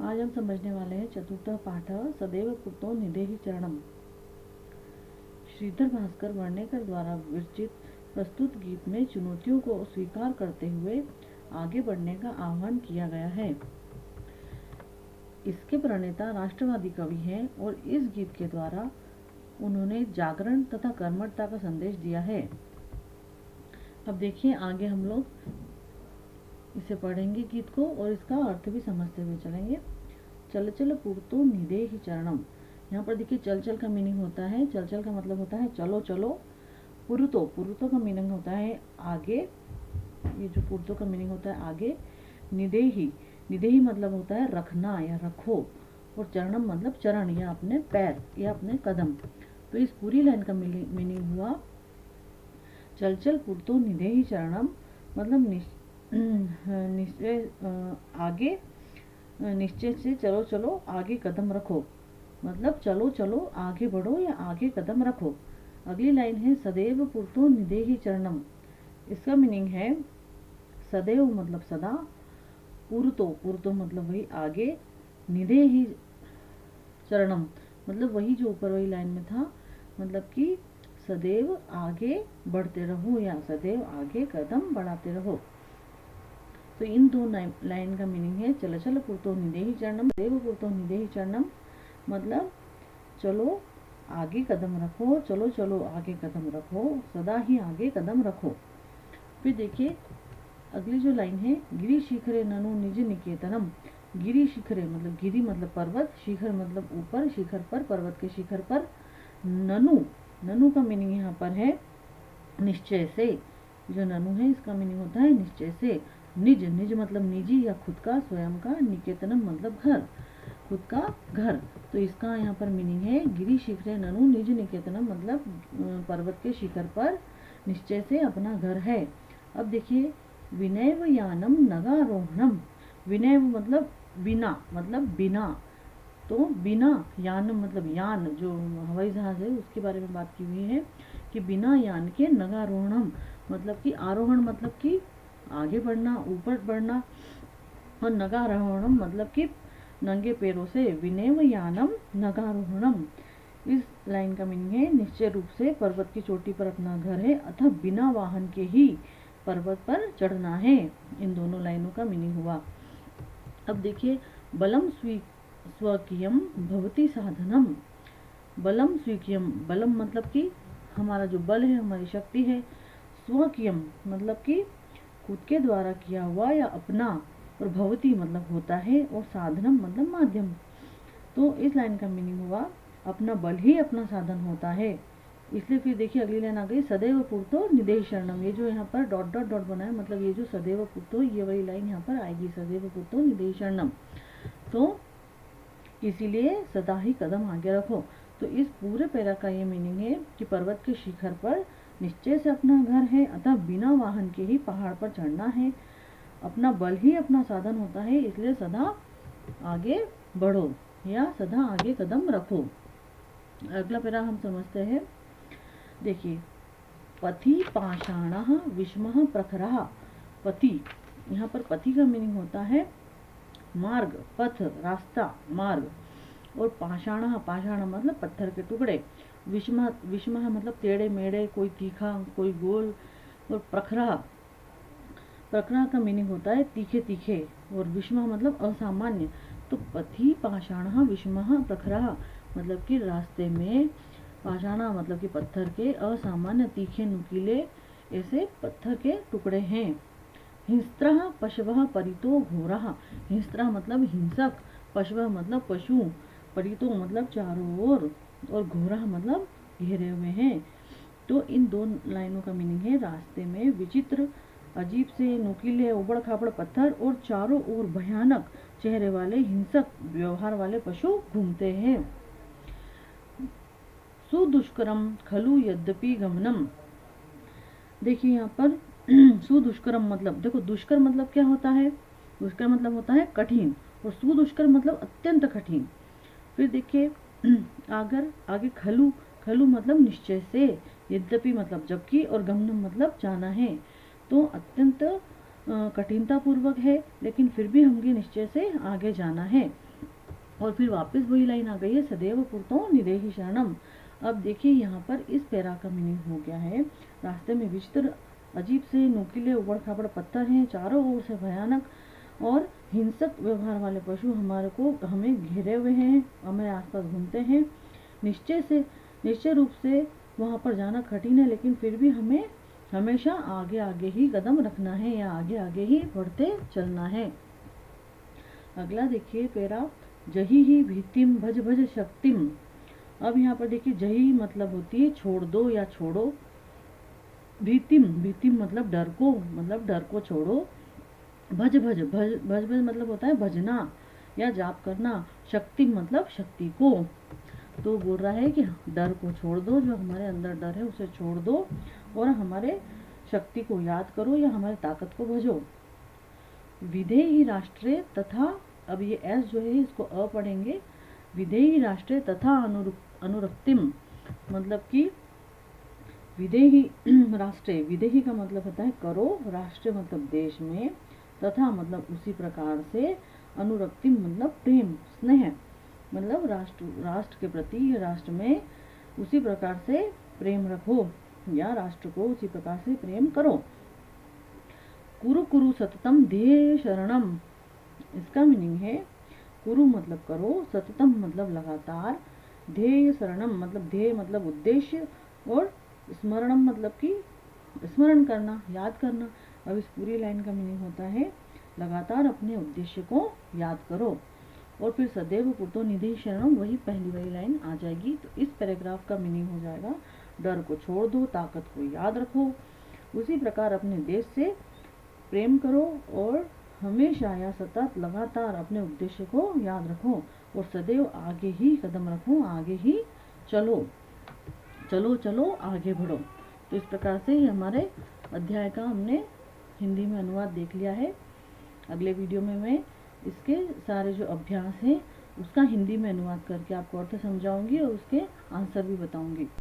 आज हम समझने वाले हैं चतुर्थ पाठ सदैव पूर्तो निधेहि चरणम। श्रीधर भास्कर वर्णेकर द्वारा विरचित प्रस्तुत गीत में चुनौतियों को स्वीकार करते हुए आगे बढ़ने का आह्वान किया गया है। इसके प्रणेता राष्ट्रवादी कवि हैं और इस गीत के द्वारा उन्होंने जागरण तथा कर्मठता का संदेश दिया है। अब देखिए आगे हम लोग इसे पढ़ेंगे गीत को और इसका अर्थ भी समझते हुए चलेंगे। चल चल पूर्तो निधेहि चरणम। यहाँ पर देखिए चल चल का मीनिंग होता है, चल चल का मतलब होता है चलो चलो। पुरुतो, पुरुतो का मीनिंग होता है आगे, ये जो पुरुतो का मीनिंग होता है आगे। निधेहि, निधेहि मतलब होता है रखना या रखो, और चरणम मतलब चरण या अपने पैर या अपने कदम। तो इस पूरी लाइन का मीनिंग हुआ चल चल पूर्तो निधेहि चरणम मतलब निश्चय आगे, निश्चय से चलो चलो आगे कदम रखो, मतलब चलो चलो आगे बढ़ो या आगे कदम रखो। अगली लाइन है सदैव पूर्तो निधेहि चरणम। इसका मीनिंग है सदैव मतलब सदा, पूर्तो, पूर्तो मतलब वही आगे, निधेहि चरणम मतलब वही जो ऊपर वही लाइन में था, मतलब कि सदैव आगे बढ़ते रहो या सदैव आगे कदम बढ़ाते रहो। तो इन दो लाइन का मीनिंग है चल चल पूर्तो निधेहि चरणम, सदैव पूर्तो निधेहि चरणम मतलब चलो आगे कदम रखो, चलो चलो आगे कदम रखो, सदा ही आगे कदम रखो। फिर देखिए अगली जो लाइन है गिरि शिखरे ननु निज निकेतनम। गिरि शिखरे मतलब गिरि मतलब पर्वत, शिखर मतलब ऊपर, शिखर पर, पर्वत के शिखर पर। ननु, ननु का मीनिंग यहाँ पर है निश्चय से। जो ननु है इसका मीनिंग होता है निश्चय से। निज, निज मतलब निजी या खुद का, स्वयं का। निकेतनम मतलब घर, खुद का घर। तो इसका यहाँ पर मीनिंग है गिरि शिखरे ननु निज निकेतनम मतलब पर्वत के शिखर पर निश्चय से अपना घर है। अब देखिए विनैव यानम नगारोहणम। विनैव मतलब बिना, मतलब बिना, तो बिना, यान मतलब यान जो हवाई जहाज है उसके बारे में बात की हुई है कि बिना यान के नगारोहणम मतलब कि आरोहण मतलब कि आगे बढ़ना, ऊपर बढ़ना, और नगारोहणम मतलब कि नंगे पैरों से। विनैव यानम नगारोहणम, इस लाइन का मीनिंग है निश्चय रूप से पर्वत की चोटी पर अपना घर है अथवा बिना वाहन के ही पर्वत पर चढ़ना है। इन दोनों लाइनों का मीनिंग हुआ। अब देखिए बलम स्वकीयम भवति साधनम। बलम स्वीकियम, बलम मतलब कि हमारा जो बल है, हमारी शक्ति है। स्वकीयम मतलब कि खुद के द्वारा किया हुआ या अपना, और भवति मतलब होता है, और साधनम मतलब माध्यम। तो इस लाइन का मीनिंग हुआ अपना बल ही अपना साधन होता है। इसलिए फिर देखिए अगली लाइन आ गई सदैव पूर्तो निधेहि शरणम। ये जो यहाँ पर डॉट डॉट डॉट बना है मतलब ये जो सदैव पूर्तो, ये वही लाइन यहाँ पर आएगी सदैव पूर्तो निधेहि शरणम। तो इसीलिए सदा ही कदम आगे रखो। तो इस पूरे पैरा का ये मीनिंग है कि पर्वत के शिखर पर निश्चय से अपना घर है अतः बिना वाहन के ही पहाड़ पर चढ़ना है। अपना बल ही अपना साधन होता है, इसलिए सदा आगे बढ़ो या सदा आगे कदम रखो। अगला पैरा हम समझते हैं। देखिए पथि पाषाणः विषमः प्रखरः। पथि, यहाँ पर पथि का मीनिंग होता है मार्ग, पथ, रास्ता, मार्ग। और पाषाण, पाषाण मतलब पत्थर के टुकड़े। विषम, विषम मतलब टेढ़े मेढ़े, कोई तीखा कोई गोल। और प्रखरा, प्रखरा का मीनिंग होता है तीखे तीखे। और विषम मतलब असामान्य। तो पथि पाषाण विषम प्रखरा मतलब कि रास्ते में, पाषाण मतलब कि पत्थर के, असामान्य तीखे नुकीले ऐसे पत्थर के टुकड़े हैं। हिंस्त्रः पशवः परितो घोरः। हिंस्त्र मतलब हिंसक, पशव मतलब पशु, परितो मतलब चारों ओर, और घोरः मतलब घेरे हुए हैं। तो इन दो लाइनों का मीनिंग है रास्ते में विचित्र, अजीब से नुकीले उबड़ खाबड़ पत्थर और चारों ओर भयानक चेहरे वाले हिंसक व्यवहार वाले पशु घूमते हैं। सुदुष्करम खलु यद्यपि गमनम। देखिए यहाँ पर सुदुष्करम मतलब, देखो दुष्कर मतलब क्या होता है, दुष्कर मतलब होता है कठिन, और सुदुष्कर मतलब अत्यंत कठिन। फिर देखिए अगर आगे खलु, खलु मतलब निश्चय से, यद्यपि मतलब जबकि, और गमनम मतलब जाना है। तो अत्यंत कठिनता पूर्वक है लेकिन फिर भी हमें निश्चय से आगे जाना है। और फिर वापस वही लाइन आ गई है, सदैव पूर्तो निदेहि शरणम। अब देखिए यहाँ पर इस पैरा का मीनिंग हो गया है, रास्ते में विचित्र अजीब से नुकीले उबड़ खाबड़ पत्थर हैं, चारों ओर से भयानक और हिंसक व्यवहार वाले पशु हमें घेरे हुए हैं, हमें आसपास घूमते हैं। निश्चय रूप से वहाँ पर जाना कठिन है, लेकिन फिर भी हमें हमेशा आगे आगे ही कदम रखना है या आगे आगे ही बढ़ते चलना है। अगला देखिए पैरा, जही ही भीतिम भज भज शक्तिम। अब यहाँ पर देखिए जही मतलब होती है छोड़ दो या छोड़ो, भीतिम मतलब डर को छोड़ो, भज भज मतलब होता है भजना या जाप करना, शक्ति मतलब शक्ति को। तो बोल रहा है कि डर को छोड़ दो, जो हमारे अंदर डर है उसे छोड़ दो और हमारे शक्ति को याद करो या हमारी ताकत को भजो। विधेयी राष्ट्रे तथा, अब ये एस जो है इसको अ पढ़ेंगे, विधेयी राष्ट्रे तथा अनुरक्तिम मतलब कि विधेयी राष्ट्रे, विधेयी का मतलब होता है करो, राष्ट्र मतलब देश में, तथा मतलब उसी प्रकार से, अनुरक्तिम मतलब प्रेम स्नेह, मतलब राष्ट्र के प्रति, राष्ट्र में उसी प्रकार से प्रेम रखो या राष्ट्र को उसी प्रकार से प्रेम करो। कुरु कुरु सततम ध्येय शरणम, इसका मीनिंग है कुरु मतलब करो, सततम मतलब लगातार, ध्येय शरणम मतलब ध्येय मतलब उद्देश्य, और स्मरणम मतलब कि स्मरण करना, याद करना। अब इस पूरी लाइन का मीनिंग होता है लगातार अपने उद्देश्य को याद करो। और फिर सदैव पूर्तो निधि शरणम, वही पहली लाइन आ जाएगी। तो इस पैराग्राफ का मीनिंग हो जाएगा, डर को छोड़ दो, ताकत को याद रखो, उसी प्रकार अपने देश से प्रेम करो और हमेशा या सतत लगातार अपने उद्देश्य को याद रखो और सदैव आगे ही कदम रखो, आगे ही चलो चलो आगे बढ़ो। तो इस प्रकार से ही हमारे अध्याय का हमने हिंदी में अनुवाद देख लिया है। अगले वीडियो में मैं इसके सारे जो अभ्यास हैं उसका हिंदी में अनुवाद करके आपको अर्थ समझाऊंगी और उसके आंसर भी बताऊंगी।